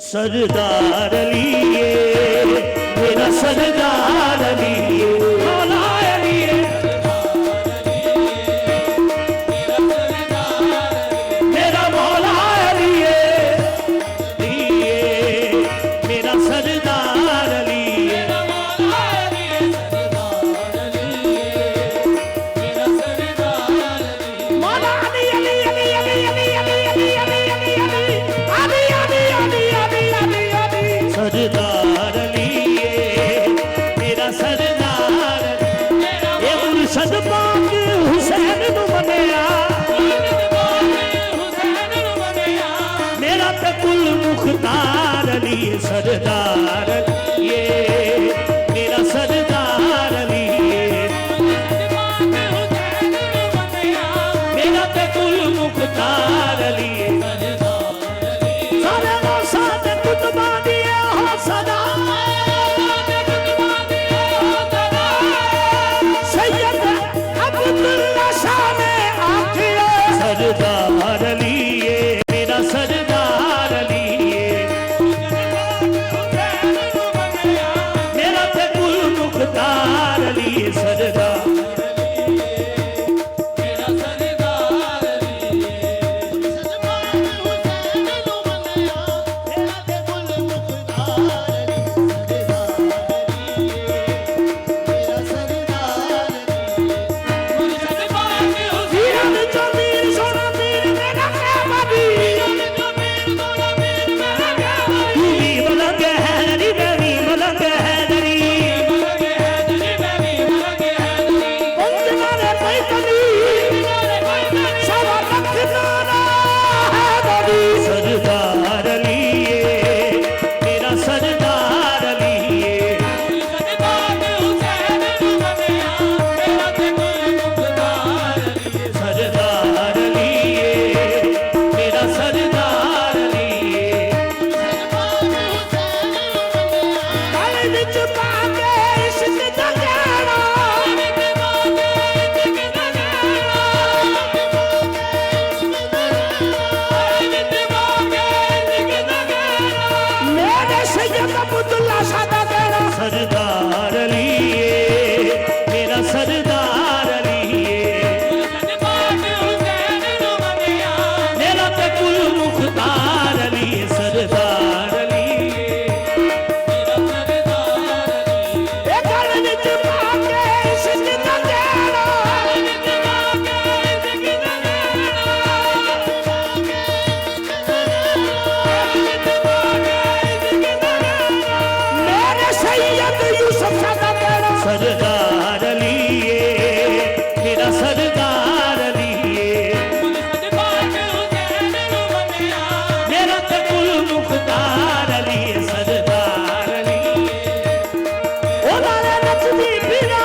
सरदार लिए मेरा सरदार लिए मौला लिए मेरा मौला लिए मेरा सरदार लिए मौला अली अली अली अली अली अली अली अली सरदार लिए मेरा सरदार ये मुर्शद पाक हुसैन नु मनिया मेरा ते कुल मुख्तार लिए सरदार ये मेरा सरदार लिए मेरा ते कुल मुख्तार लिए सारे साथ कुतबा दिया सदा सैयद अब्दुल्ला शाह ने आखिया सरदार लिए मेरा सरदार लिए मेरा ते कुल मुख्तार लिए सरदार सरदार लिए मेरा सरदार लिए मेरा ते कुल मुख्तार लिए सरदार लिए सरदार लिए मेरा सरदार लिए मेरा तो कुल मुख्तार लिए सरदार लिए ओ नारे नचदी बिना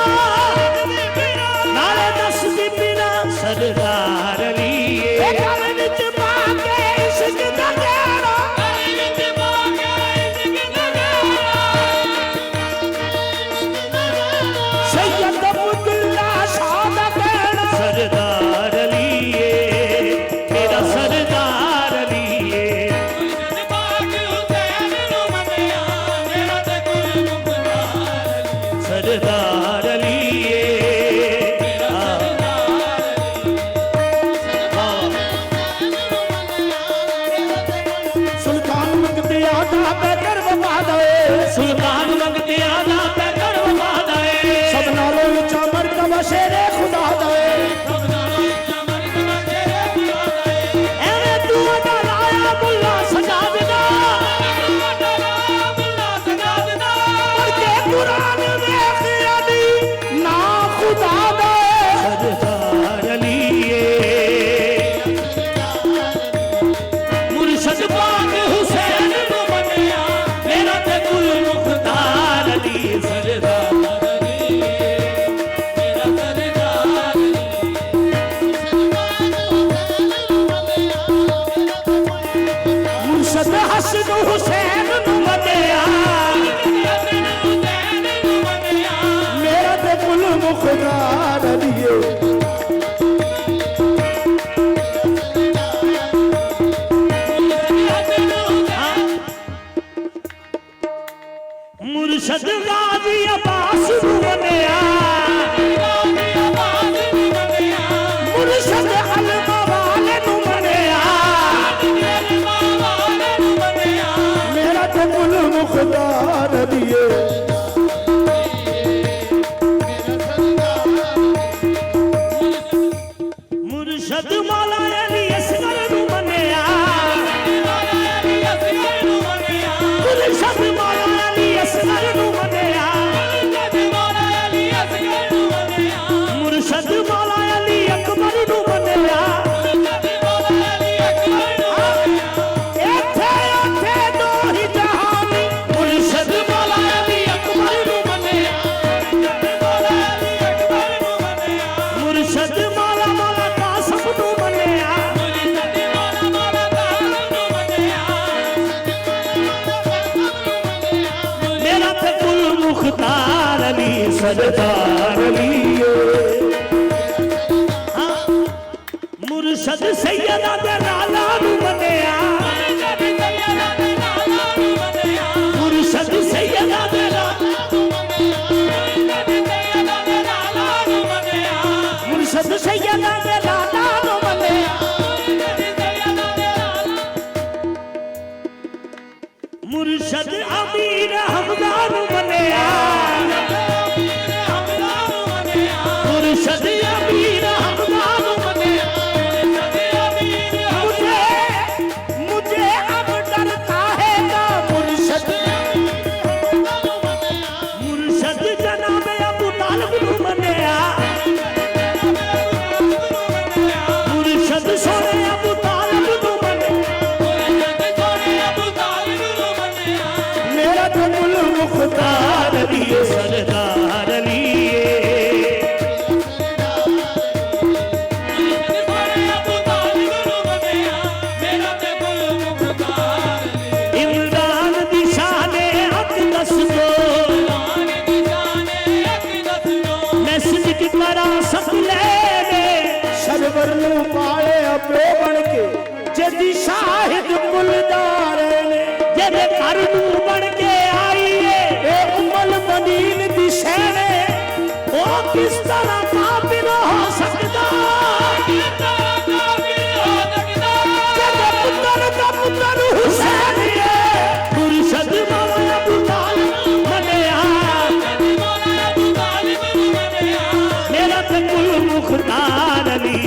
नारे नचदी बिना सरदार लिए सरदार लिए मेरा सरदार लिए सरदार लिए सुल्तान मंगते आदा पैकर वफा दे सुल्तान मंगते आदा पैकर वफा दे सब नालों विच मर्तबा शेरे खुदा दे मुर्शद पाक हुसैन नु मनिया मेरा ते कुल मुख्तार सरदार लिए मुर्शद सैयदा दे लाला नू मनिया मुर्शद सैयदा दे मुर्शद सैयदा दे लाला नू मनिया मुर्शद अमीर हमदा नू मनिया मुर्शद अमीर हमदा नू मनिया मुझे अब डरता है ना मुर्शद मुर्शद जनाब अबू तालिब नू मनिया मुर्शद सोने अबू तालिब नू मनिया मेरा तो कुल मुख्तार लिए सरदार लिए इमरान दी शाने हक दस दो मैसेज की तरह सब ले सरवर नू पाए अपने बन के जदी शाहिद गुलदार ने जेदे घर नू बन के आई है ए उमल मदीन दी शहरे ओ किस तरह काबिल हो सकदा जेदे पुत्र का पुत्र हुसैन है मुर्शद मौला अबू तालिब मनिया मेरा ते कुल मुख्तार अली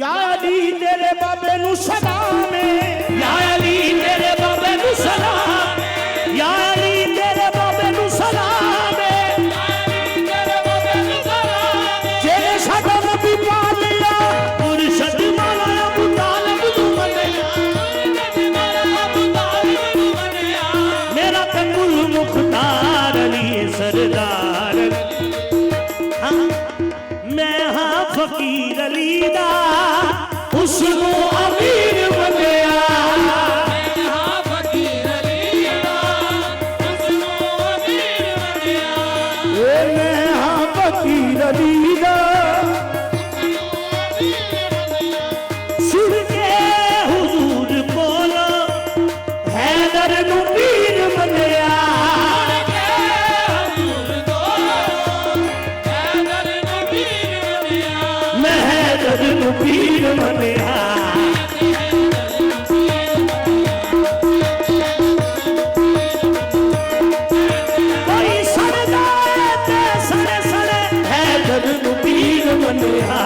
या अली तेरे बाबे नू सलाम है या अली तेरे बाबे नू सलाम या अली तेरे बाबे नू सलाम है जेने साडा नबी पा लिया मुर्शद मौला अबू तालिब नू मनिया मेरा ते कुल मुख्तार अली सरदार मैं हाँ फकीर अली दा उसनू अमीर बनिया मैं हाँ फकीर अली दा सुन के हुजूर कोलो हैदर नू पीर बनिया मैं हैदर नू पीर बनिया कोई सड़दा ते सड़े सड़े हैदर नू पीर बनिया